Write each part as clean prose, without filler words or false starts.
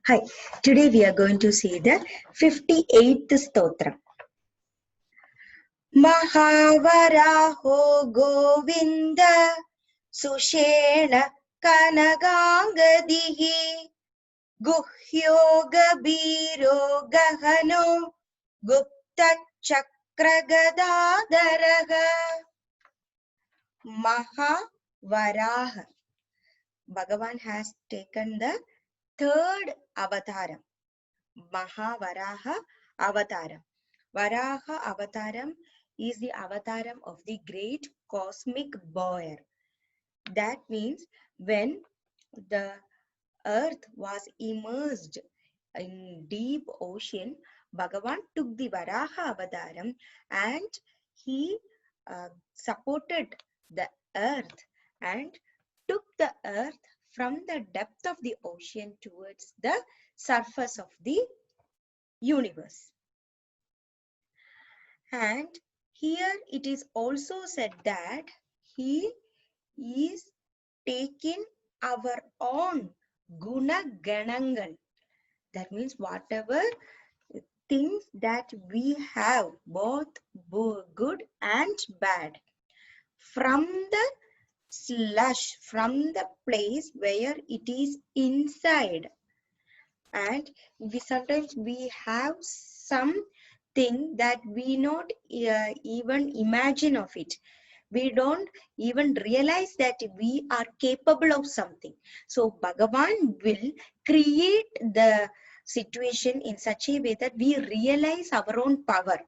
Hi, today we are going to see the 58th Stotra. Mahavaraho Govinda Sushena Kanagangadihi Guhyoga Biro Gahano Gupta Chakragadadaraha Mahavaraha. Bhagavan has taken the third avataram. Mahavaraha Avataram. Varaha Avataram is the avataram of the great cosmic boar. That means when the earth was immersed in deep ocean, Bhagavan took the Varaha Avataram and he supported the earth and took the earth from the depth of the ocean towards the surface of the universe. And here it is also said that he is taking our own guna ganangal. That means whatever things that we have, both good and bad, from the slush, from the place where it is inside. And sometimes we have something that we not even imagine of it. We don't even realize that we are capable of something. So Bhagavan will create the situation in such a way that we realize our own power.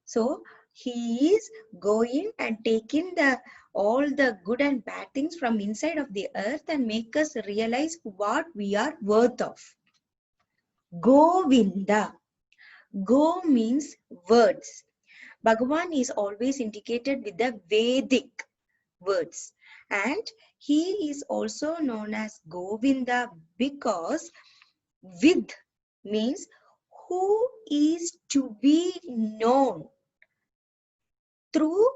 So he is going and taking all the good and bad things from inside of the earth and make us realize what we are worth of. Govinda. Go means words. Bhagavan is always indicated with the Vedic words. And he is also known as Govinda because Vid means who is to be known through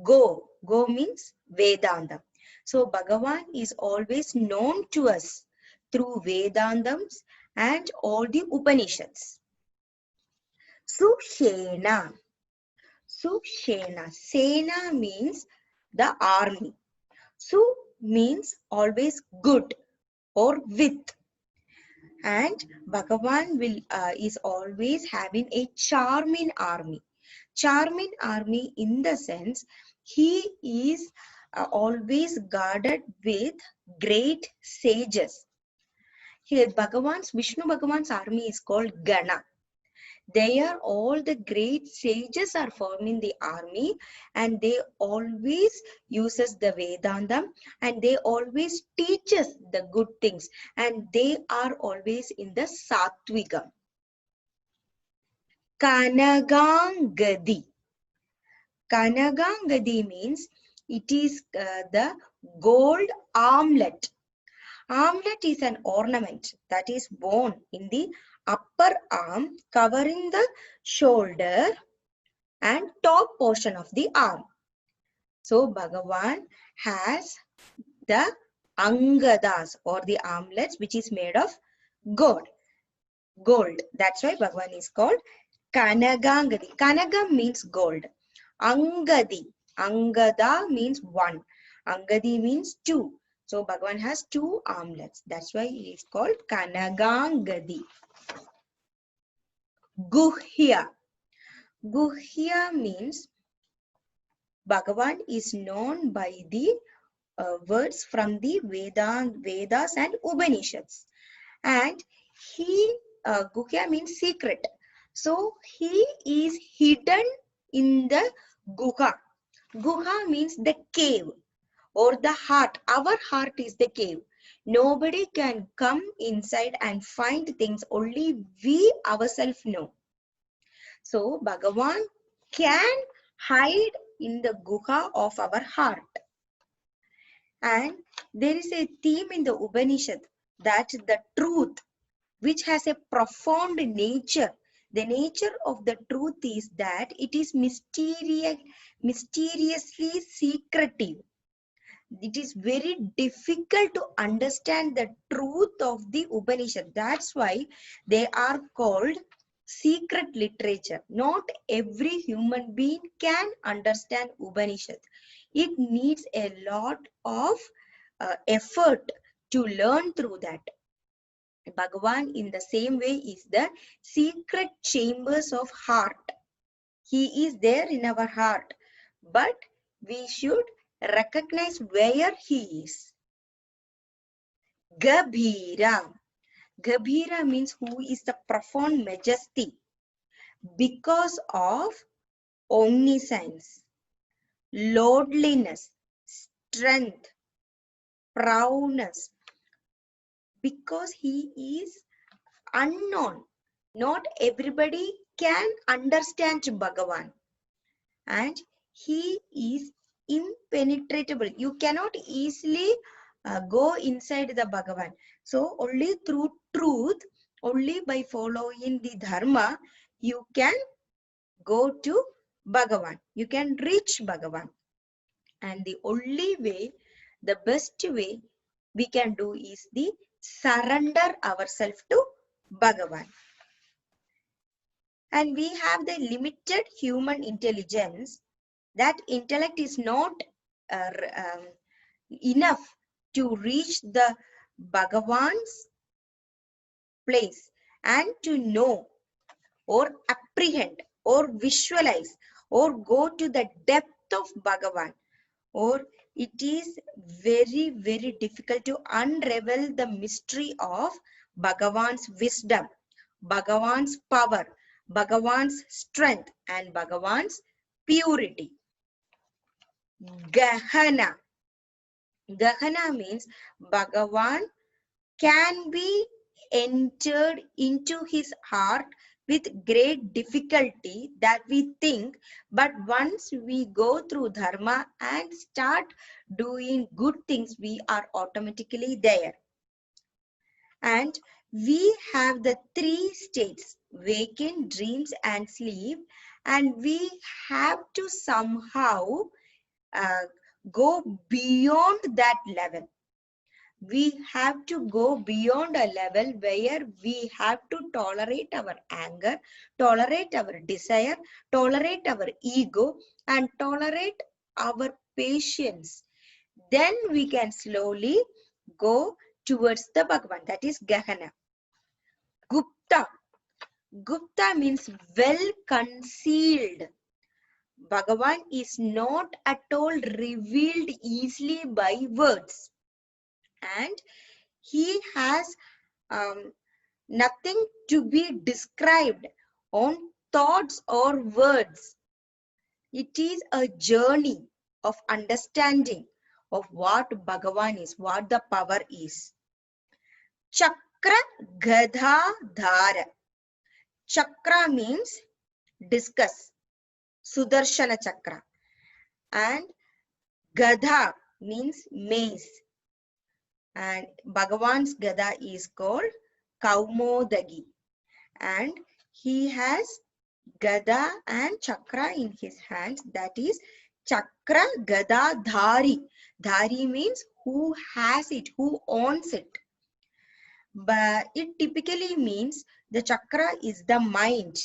Go. Go means Vedanta. So Bhagavan is always known to us through Vedantams and all the Upanishads. Sushena. Sushena. Sena means the army. Su means always good or with. And Bhagavan is always having a charming army. Charming army in the sense he is always guarded with great sages. Here Vishnu Bhagavan's army is called Gana. There all the great sages are forming the army and they always uses the Vedanta and they always teaches the good things and they are always in the Satvika. Kanagangadi. Kanagangadi means it is the gold armlet. Armlet is an ornament that is worn in the upper arm covering the shoulder and top portion of the arm. So Bhagavan has the Angadas or the armlets which is made of gold. That's why Bhagavan is called Kanagangadi. Kanaga means gold. Angadi. Angada means one. Angadi means two. So Bhagavan has two armlets. That's why he is called Kanagangadi. Guhya. Guhya means Bhagavan is known by the words from the Vedas and Upanishads. And Guhya means secret. So he is hidden in the Guha. Guha means the cave or the heart. Our heart is the cave. Nobody can come inside and find things, only we ourselves know. So Bhagavan can hide in the Guha of our heart. And there is a theme in the Upanishad that the truth, which has a profound nature, the nature of the truth is that it is mysteriously secretive. it is very difficult to understand the truth of the Upanishad. That's why they are called secret literature. Not every human being can understand Upanishad. It needs a lot of effort to learn through that. Bhagavan in the same way is the secret chambers of heart. He is there in our heart, but we should recognize where he is. Gabhira. Gabhira means who is the profound majesty because of omniscience, lordliness, strength, proudness, because he is unknown. Not everybody can understand Bhagavan, and he is impenetrable. You cannot easily go inside the Bhagavan. So only through truth, only by following the dharma, you can go to Bhagavan. You can reach Bhagavan. And the only way, the best way we can do is the surrender ourselves to Bhagavan. And we have the limited human intelligence. That intellect is not enough to reach the Bhagavan's place and to know or apprehend or visualize or go to the depth of Bhagavan, or it is very, very difficult to unravel the mystery of Bhagavan's wisdom, Bhagavan's power, Bhagavan's strength, and Bhagavan's purity. Gahana. Gahana means Bhagavan can be entered into his heart with great difficulty that we think, but once we go through dharma and start doing good things, we are automatically there. And we have the three states: waking, dreams, and sleep, and we have to somehow go beyond that level. We have to go beyond a level where we have to tolerate our anger, tolerate our desire, tolerate our ego, and tolerate our patience. Then we can slowly go towards the Bhagavan, that is Gahana. Gupta. Gupta means well concealed. Bhagavan is not at all revealed easily by words. And he has nothing to be described on thoughts or words. It is a journey of understanding of what Bhagavan is, what the power is. Chakra Gadha Dhara. Chakra means discus, Sudarshana Chakra. And Gadha means mace. And Bhagavan's Gada is called Kaumodagi. And he has Gada and Chakra in his hands. That is Chakra Gada Dhari. Dhari means who has it, who owns it. But it typically means the Chakra is the mind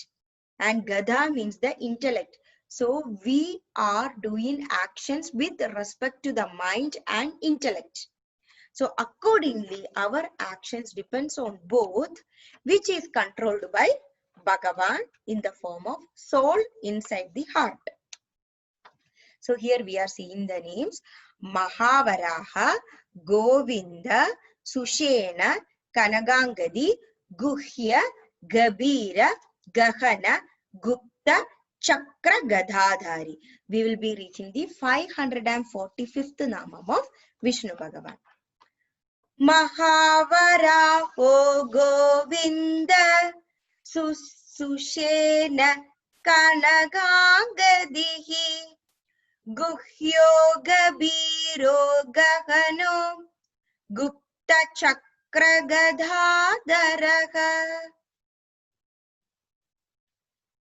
and Gada means the intellect. So we are doing actions with respect to the mind and intellect. So accordingly, our actions depends on both, which is controlled by Bhagavan in the form of soul inside the heart. So here we are seeing the names Mahavaraha, Govinda, Sushena, Kanagangadi, Guhya, Gabira, Gahana, Gupta, Chakra, Gadadhari. We will be reaching the 545th Namam of Vishnu Bhagavan. Mahavaraho Govinda Sushena Kanagangadihi Guhyo Gabiro Gahano Gupta Chakra Gadadharaha.